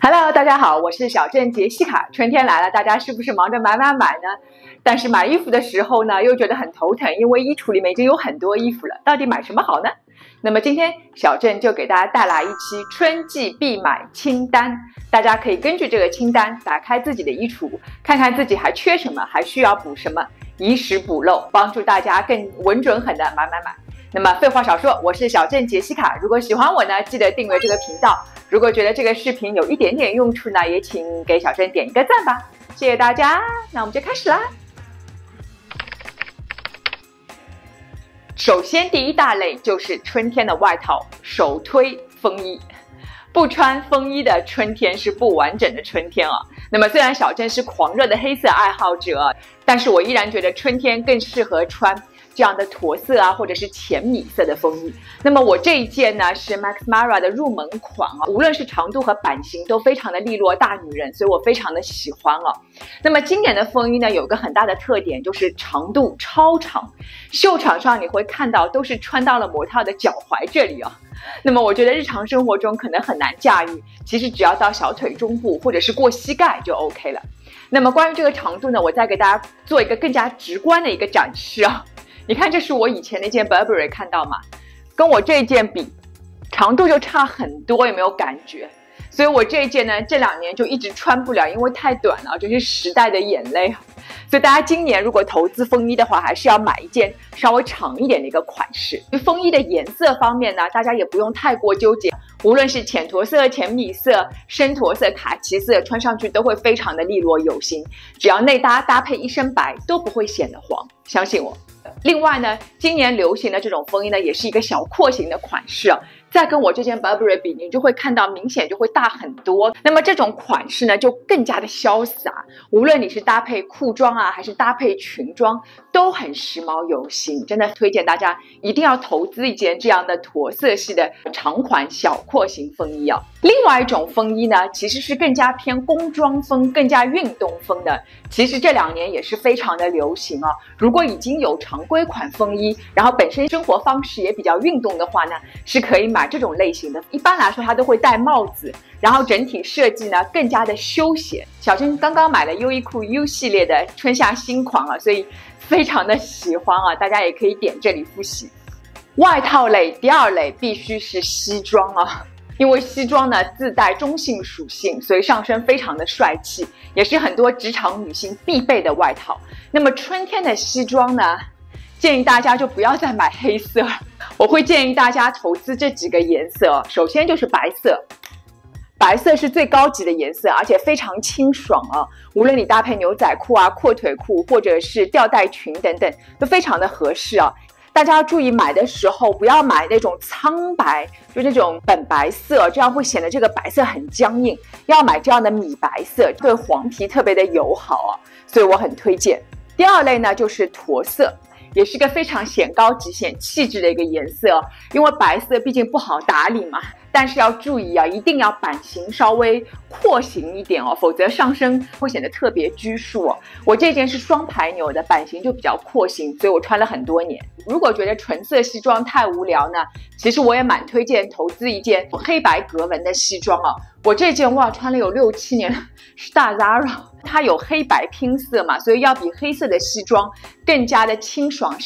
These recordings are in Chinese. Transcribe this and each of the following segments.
Hello， 大家好，我是小郑杰西卡。春天来了，大家是不是忙着买呢？但是买衣服的时候呢，又觉得很头疼，因为衣橱里面已经有很多衣服了，到底买什么好呢？那么今天小郑就给大家带来一期春季必买清单，大家可以根据这个清单打开自己的衣橱，看看自己还缺什么，还需要补什么，以史补漏，帮助大家更稳准狠的买。那么废话少说，我是小郑杰西卡。如果喜欢我呢，记得订阅这个频道。如果觉得这个视频有一点点用处呢，也请给小郑点一个赞吧。谢谢大家，那我们就开始啦。首先第一大类就是春天的外套，首推风衣。不穿风衣的春天是不完整的春天啊。那么虽然小郑是狂热的黑色爱好者，但是我依然觉得春天更适合穿这样的驼色啊，或者是浅米色的风衣。那么我这一件呢是 Max Mara 的入门款啊，无论是长度和版型都非常的利落大女人，所以我非常的喜欢啊。那么今年的风衣呢有个很大的特点，就是长度超长，秀场上你会看到都是穿到了模特的脚踝这里啊。那么我觉得日常生活中可能很难驾驭，其实只要到小腿中部或者是过膝盖就 OK 了。那么关于这个长度呢，我再给大家做一个更加直观的一个展示啊。你看，这是我以前那件 Burberry， 看到吗？跟我这件比，长度就差很多，有没有感觉？所以我这一件呢，这2年就一直穿不了，因为太短了，这是时代的眼泪。所以大家今年如果投资风衣的话，还是要买一件稍微长一点的一个款式。风衣的颜色方面呢，大家也不用太过纠结，无论是浅驼色、浅米色、深驼色、卡其色，穿上去都会非常的利落有型，只要内搭搭配一身白都不会显得黄，相信我。另外呢，今年流行的这种风衣呢，也是一个小廓形的款式啊。再跟我这件 Burberry 比，你就会看到明显就会大很多。那么这种款式呢，就更加的潇洒，无论你是搭配裤装啊，还是搭配裙装，都很时髦有型。真的推荐大家一定要投资一件这样的驼色系的长款小廓形风衣啊。另外一种风衣呢，其实是更加偏工装风、更加运动风的。其实这2年也是非常的流行啊。如果已经有常规款风衣，然后本身生活方式也比较运动的话呢，是可以买这种类型的。一般来说它都会戴帽子，然后整体设计呢更加的休闲。小郑刚刚买了优衣库 U 系列的春夏新款啊，所以非常的喜欢啊，大家也可以点这里复习。外套类第2类必须是西装啊。因为西装呢自带中性属性，所以上身非常的帅气，也是很多职场女性必备的外套。那么春天的西装呢，建议大家就不要再买黑色，我会建议大家投资这几个颜色。首先就是白色，白色是最高级的颜色，而且非常清爽啊。无论你搭配牛仔裤啊、阔腿裤，或者是吊带裙等等，都非常的合适啊。大家要注意买的时候不要买那种苍白，就那种本白色，这样会显得这个白色很僵硬。要买这样的米白色，对黄皮特别的友好啊，所以我很推荐。第2类呢就是驼色，也是个非常显高级、显气质的一个颜色，因为白色毕竟不好打理嘛。但是要注意啊，一定要版型稍微廓形一点哦，否则上身会显得特别拘束哦。我这件是双排纽的，版型就比较廓形，所以我穿了很多年。如果觉得纯色西装太无聊呢，其实我也蛮推荐投资一件黑白格纹的西装啊。我这件哇穿了有6、7年了，是大 Zara， 它有黑白拼色嘛，所以要比黑色的西装更加的清爽，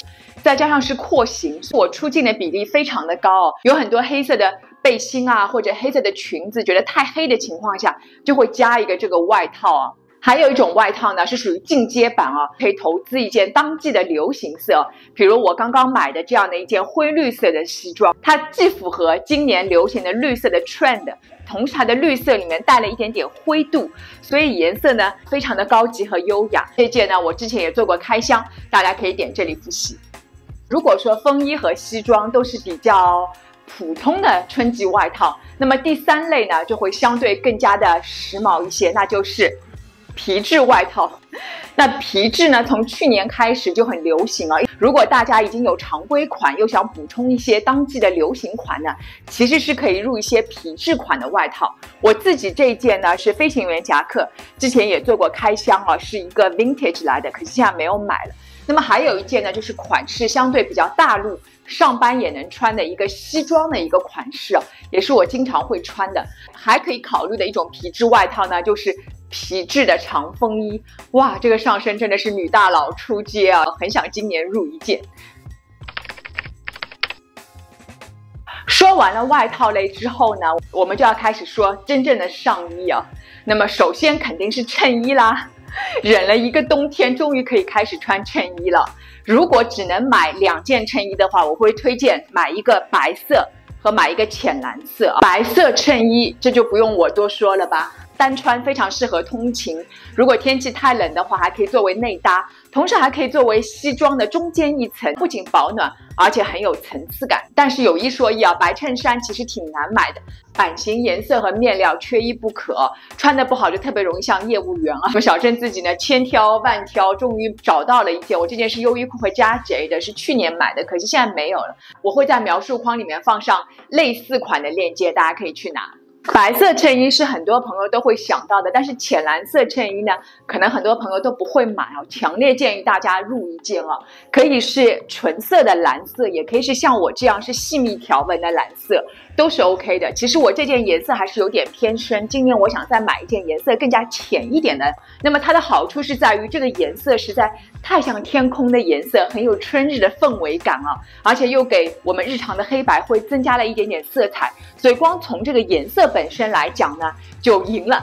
再加上是廓形，我出镜的比例非常的高哦。有很多黑色的背心啊，或者黑色的裙子，觉得太黑的情况下，就会加一个这个外套啊。还有一种外套呢，是属于进阶版啊，可以投资一件当季的流行色，比如我刚刚买的这样的一件灰绿色的西装，它既符合今年流行的绿色的 trend， 同时它的绿色里面带了一点点灰度，所以颜色呢非常的高级和优雅。这件呢我之前也做过开箱，大家可以点这里复习。如果说风衣和西装都是比较普通的春季外套，那么第3类呢就会相对更加的时髦一些，那就是皮质外套。那皮质呢从去年开始就很流行啊。如果大家已经有常规款，又想补充一些当季的流行款呢，其实是可以入一些皮质款的外套。我自己这一件呢是飞行员夹克，之前也做过开箱啊，是一个 vintage 来的，可是现在没有买了。那么还有一件呢，就是款式相对比较大陆，上班也能穿的一个西装的一个款式，也是我经常会穿的。还可以考虑的一种皮质外套呢，就是皮质的长风衣。哇，这个上身真的是女大佬出街啊，很想今年入一件。说完了外套类之后呢，我们就要开始说真正的上衣啊。那么首先肯定是衬衣啦，忍了一个冬天，终于可以开始穿衬衣了。如果只能买2件衬衣的话，我会推荐买一个白色和买一个浅蓝色。白色衬衣这就不用我多说了吧，单穿非常适合通勤，如果天气太冷的话，还可以作为内搭，同时还可以作为西装的中间一层，不仅保暖，而且很有层次感。但是有一说一啊，白衬衫其实挺难买的，版型、颜色和面料缺一不可，穿的不好就特别容易像业务员啊。小郑自己呢千挑万挑，终于找到了一件，我这件是优衣库和佳琦的，是去年买的，可是现在没有了。我会在描述框里面放上类似款的链接，大家可以去拿。白色衬衣是很多朋友都会想到的，但是浅蓝色衬衣呢，可能很多朋友都不会买哦。强烈建议大家入一件哦，可以是纯色的蓝色，也可以是像我这样是细密条纹的蓝色，都是 OK 的。其实我这件颜色还是有点偏深，今年我想再买一件颜色更加浅一点的。那么它的好处是在于这个颜色实在太像天空的颜色，很有春日的氛围感啊，而且又给我们日常的黑白灰增加了一点点色彩，所以光从这个颜色本身来讲呢，就赢了，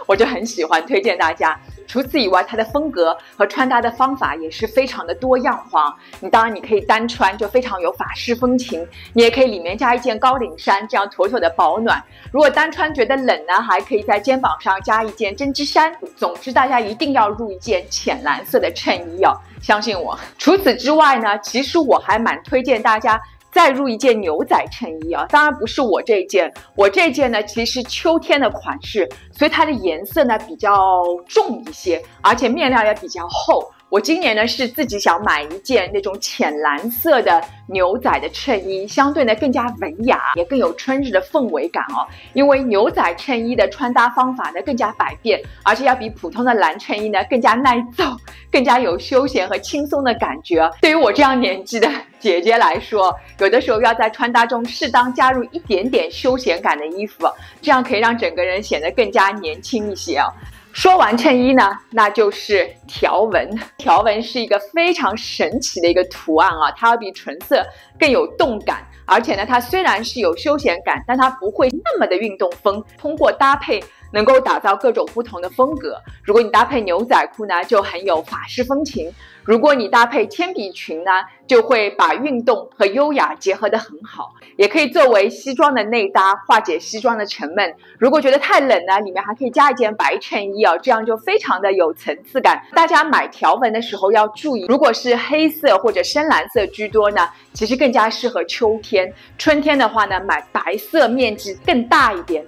我就很喜欢，推荐大家。除此以外，它的风格和穿搭的方法也是非常的多样化。当然你可以单穿，就非常有法式风情，你也可以里面加一件高领衫，这样妥妥的保暖。如果单穿觉得冷呢，还可以在肩膀上加一件针织衫。总之大家一定要入一件浅蓝色的衬衣哦，相信我。除此之外呢，其实我还蛮推荐大家再入一件牛仔衬衣啊，当然不是我这件，我这件呢其实是秋天的款式，所以它的颜色呢比较重一些，而且面料也比较厚。我今年呢是自己想买一件那种浅蓝色的牛仔的衬衣，相对呢更加文雅，也更有春日的氛围感哦。因为牛仔衬衣的穿搭方法呢更加百变，而且要比普通的蓝衬衣呢更加耐造，更加有休闲和轻松的感觉。对于我这样年纪的姐姐来说，有的时候要在穿搭中适当加入一点点休闲感的衣服，这样可以让整个人显得更加年轻一些啊。说完衬衣呢，那就是条纹。条纹是一个非常神奇的一个图案啊，它要比纯色更有动感，而且呢，它虽然是有休闲感，但它不会那么的运动风。通过搭配能够打造各种不同的风格。如果你搭配牛仔裤呢，就很有法式风情；如果你搭配铅笔裙呢，就会把运动和优雅结合得很好。也可以作为西装的内搭，化解西装的沉闷。如果觉得太冷呢，里面还可以加一件白衬衣啊，这样就非常的有层次感。大家买条纹的时候要注意，如果是黑色或者深蓝色居多呢，其实更加适合秋天。春天的话呢，买白色面积更大一点，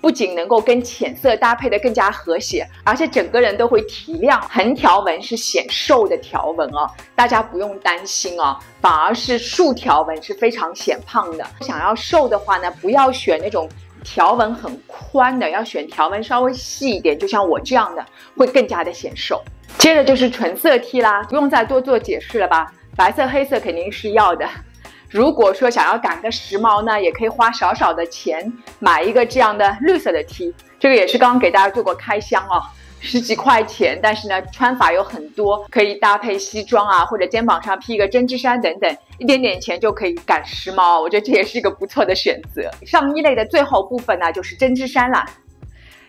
不仅能够跟浅色搭配的更加和谐，而且整个人都会提亮。横条纹是显瘦的条纹哦，大家不用担心哦，反而是竖条纹是非常显胖的。想要瘦的话呢，不要选那种条纹很宽的，要选条纹稍微细一点，就像我这样的，会更加的显瘦。接着就是纯色 T 啦，不用再多做解释了吧？白色、黑色肯定是要的。如果说想要赶个时髦呢，也可以花少少的钱买一个这样的绿色的 T， 这个也是刚刚给大家做过开箱哦，10几块钱，但是呢穿法有很多，可以搭配西装啊，或者肩膀上披一个针织衫等等，一点点钱就可以赶时髦，我觉得这也是一个不错的选择。上衣类的最后部分呢，就是针织衫啦。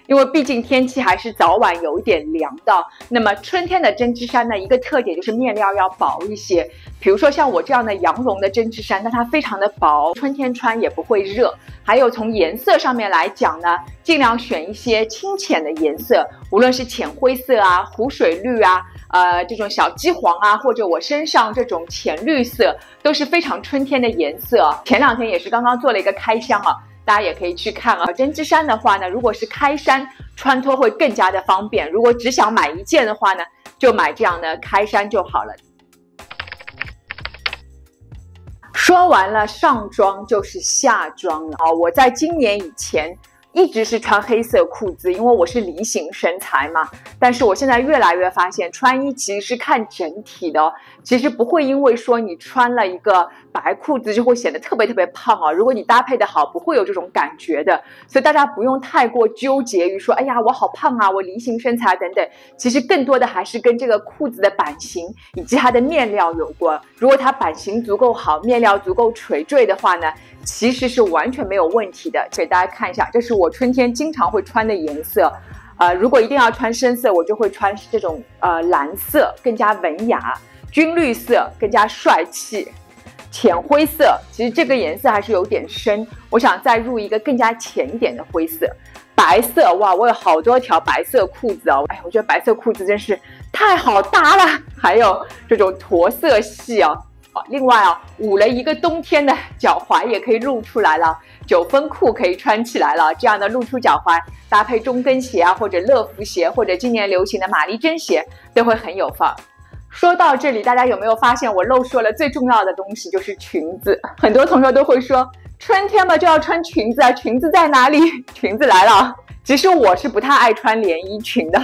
因为毕竟天气还是早晚有一点凉的，那么春天的针织衫呢，一个特点就是面料要薄一些。比如说像我这样的羊绒的针织衫，但它非常的薄，春天穿也不会热。还有从颜色上面来讲呢，尽量选一些清浅的颜色，无论是浅灰色啊、湖水绿啊、这种小鸡黄啊，或者我身上这种浅绿色，都是非常春天的颜色。前2天也是刚刚做了一个开箱啊。大家也可以去看啊，针织衫的话呢，如果是开衫，穿脱会更加的方便。如果只想买一件的话呢，就买这样的开衫就好了。说完了上装，就是下装了啊。我在今年以前一直是穿黑色裤子，因为我是梨形身材嘛。但是我现在越来越发现，穿衣其实是看整体的，其实不会因为说你穿了一个白裤子就会显得特别胖啊。如果你搭配的好，不会有这种感觉的。所以大家不用太过纠结于说，哎呀，我好胖啊，我梨形身材等等。其实更多的还是跟这个裤子的版型以及它的面料有关。如果它版型足够好，面料足够垂坠的话呢，其实是完全没有问题的。给大家看一下，这是我春天经常会穿的颜色。如果一定要穿深色，我就会穿这种蓝色，更加文雅；军绿色更加帅气；浅灰色，其实这个颜色还是有点深，我想再入一个更加浅一点的灰色。白色，哇，我有好多条白色裤子哦，哎，我觉得白色裤子真是太好搭了。还有这种驼色系啊。另外啊，捂了一个冬天的脚踝也可以露出来了，9分裤可以穿起来了，这样的露出脚踝搭配中跟鞋啊，或者乐福鞋，或者今年流行的玛丽珍鞋，都会很有范儿。说到这里，大家有没有发现我漏说了最重要的东西，就是裙子。很多同学都会说，春天嘛就要穿裙子啊，裙子在哪里？裙子来了。其实我是不太爱穿连衣裙的，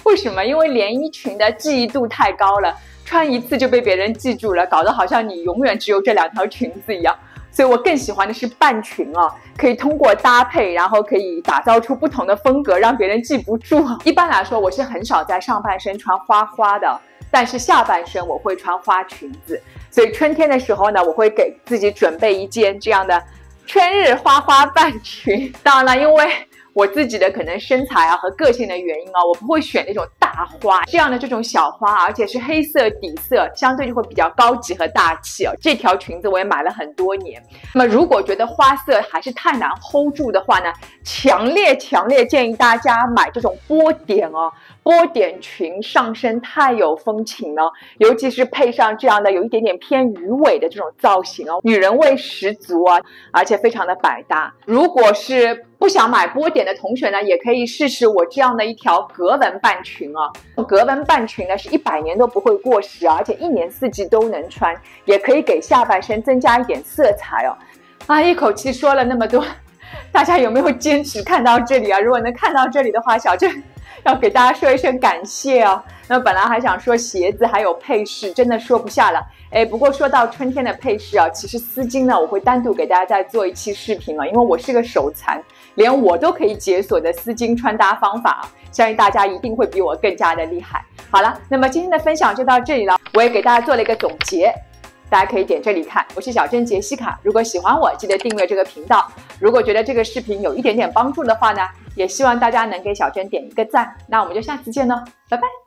为什么？因为连衣裙的记忆度太高了，穿一次就被别人记住了，搞得好像你永远只有这2条裙子一样。所以我更喜欢的是半裙啊，可以通过搭配，然后可以打造出不同的风格，让别人记不住。一般来说，我是很少在上半身穿花花的，但是下半身我会穿花裙子。所以春天的时候呢，我会给自己准备一件这样的春日花花半裙。当然了，因为我自己的可能身材啊和个性的原因啊，我不会选那种大花，这样的这种小花，而且是黑色底色，相对就会比较高级和大气哦。这条裙子我也买了很多年。那么如果觉得花色还是太难 hold 住的话呢，强烈建议大家买这种波点哦。波点裙上身太有风情了，尤其是配上这样的有一点点偏鱼尾的这种造型哦，女人味十足啊，而且非常的百搭。如果是不想买波点的同学呢，也可以试试我这样的一条格纹半裙啊。格纹半裙呢是100年都不会过时，而且1年4季都能穿，也可以给下半身增加一点色彩哦。一口气说了那么多，大家有没有坚持看到这里啊？如果能看到这里的话，小郑要给大家说一声感谢哦。那本来还想说鞋子还有配饰，真的说不下了。不过说到春天的配饰啊，其实丝巾呢，我会单独给大家再做一期视频啊，因为我是个手残，连我都可以解锁的丝巾穿搭方法，相信大家一定会比我更加的厉害。好了，那么今天的分享就到这里了，我也给大家做了一个总结。大家可以点这里看，我是小珍杰西卡。如果喜欢我，记得订阅这个频道。如果觉得这个视频有一点点帮助的话呢，也希望大家能给小珍点一个赞。那我们就下次见喽，拜拜。